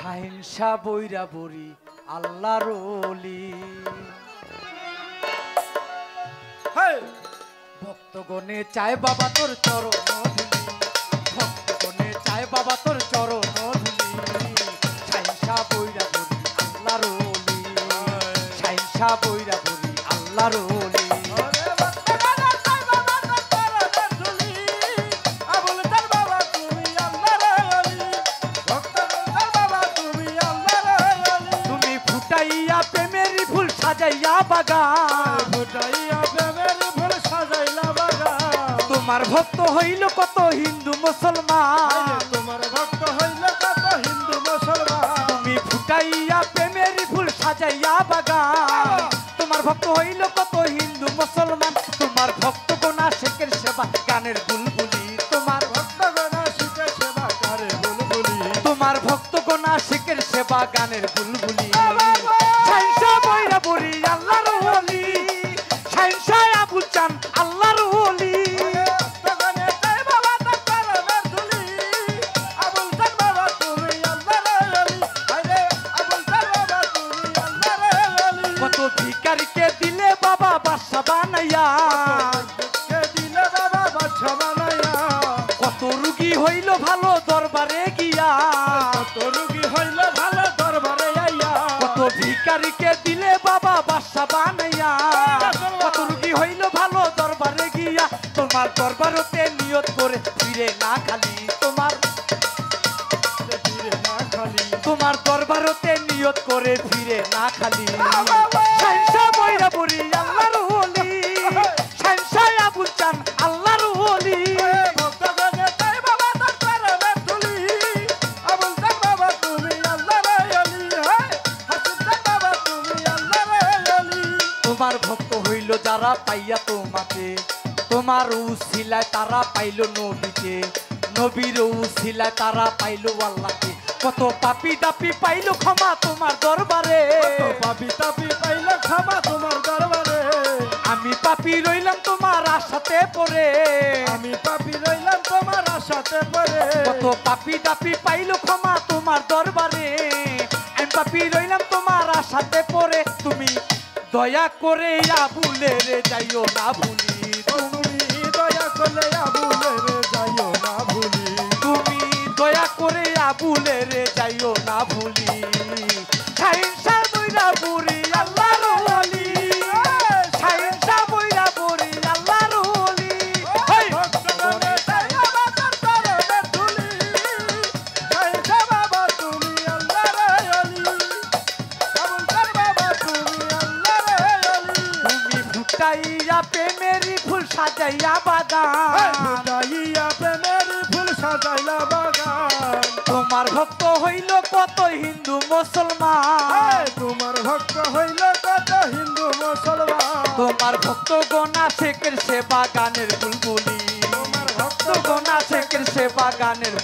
শাহিনশা বৈরা বরি আল্লাহর ওলি। ভক্তগণে চায় বাবা তোর চরণ ধুলি, ভক্তগণে চায় বাবা তোর চরণ ধুলি। শাহিনশা বৈরা বরি আল্লাহর ওলি, শাহিনশা বৈরা বরি আল্লাহর ওলি। সাজাইয়া বাগান, ফুটাইয়া প্রেমের ফুল সাজাইলা বাগান। তোমার ভক্ত হইল কত হিন্দু মুসলমান, তোমার ভক্ত হইল কত হিন্দু মুসলমান। তুমি ফুটাইয়া প্রেমের ফুল সাজাইয়া বাগান, তোমার ভক্ত হইল কত হিন্দু মুসলমান। তোমার ভক্ত গোনা শেখের সেবা গানের বুলবুলি, তোমার ভক্ত গোনা শিখে সেবা করে বুলবুলি, তোমার ভক্ত গোনা শেখের সেবা গানের বুলবুলি। শাহিনশা বৈরা বরি আল্লাহর ওলি, শাহিনশা আবুল চান আল্লাহর ওলি। ভক্তগণে চায় বাবা তোর চরণের ধুলি, আবুল চান বাবা তুমি আল্লাহর ওলি। আরে আবুল চান বাবা তুমি আল্লাহর ওলি। কত ভিখারিকে দিলে বাবা বাদশা বানাইয়া, কে দিলে বাবা বাদশা বানাইয়া। কত রুগী হইল ভালো দরবারে গিয়া, কত রোগী হইল ভালো দরবারে আইয়া। কত ভিখারিকে দিলে বাবা বাদশা বানাইয়া, কত রুগী হইল ভালো দরবারে গিয়া। তোমার দরবারতে নিয়ত করে ফিরে না খালি, তোমার ফিরে না খালি, তোমার দরবারতে নিয়ত করে ফিরে না খালি। শাহিনশা বৈরা বরি আল্লাহর ওলি, শাহিনশা আবুল চান আল্লাহর ওলি। ভক্তগণে চায় বাবা তোর চরণের ধুলি, আবুল চান বাবা তুমি আল্লাহর ওলি। হাসিব চান বাবা তুমি আল্লাহর ওলি। তোমার ভক্ত হইল যারা পাইয়া তোমাকে, তোমার উসিলায় তারা পাইল নবীকে, নবীর উসিলায় তারা পাইল আল্লাহকে। কত পাপি দাপি পাইল ক্ষমা তোমার দরবারে, কত পাপী তাপী পাইল ক্ষমা তোমার দরবারে। আমি পাপি রইলাম তোমার আশাতে পড়ে, আমি পাপী রইলাম তোমার আশাতে পড়ে। কত পাপি দাপি পাইল ক্ষমা তোমার দরবারে, আমি পাপি রইলাম তোমার আশাতে পড়ে। তুমি দয়া করে আবুলের যাইও না ভুলি, তুমি দয়া করলে আবুলের যাইও না ভুলি, তুমি দয়া করে আবুলের যাইও না ভুলি। শাহিনশা বৈরা বরি আল্লাহর ওলি, শাহিনশা বৈরা বরি আল্লাহর ওলি। ভক্তগণে চায় বাবা তোর চরণের ধুলি, শাহিনশা বাবা তুমি আল্লাহর ওলি। আবুল চান বাবা তুমি আল্লাহর ওলি। তুমি ফুটাইয়া প্রেমেরই ফুল সাজাইয়া বাগান, ফুটাইয়া প্রেমের ফুল সাজাইলা বাগান। তোমার ভক্ত হইল কত হিন্দু মুসলমান, তোমার ভক্ত হইল কত হিন্দু মুসলমান। তোমার ভক্ত গোনা শেখের সেবা গানের বুলবুলি, তোমার ভক্ত গোনা শেখের সেবা গানের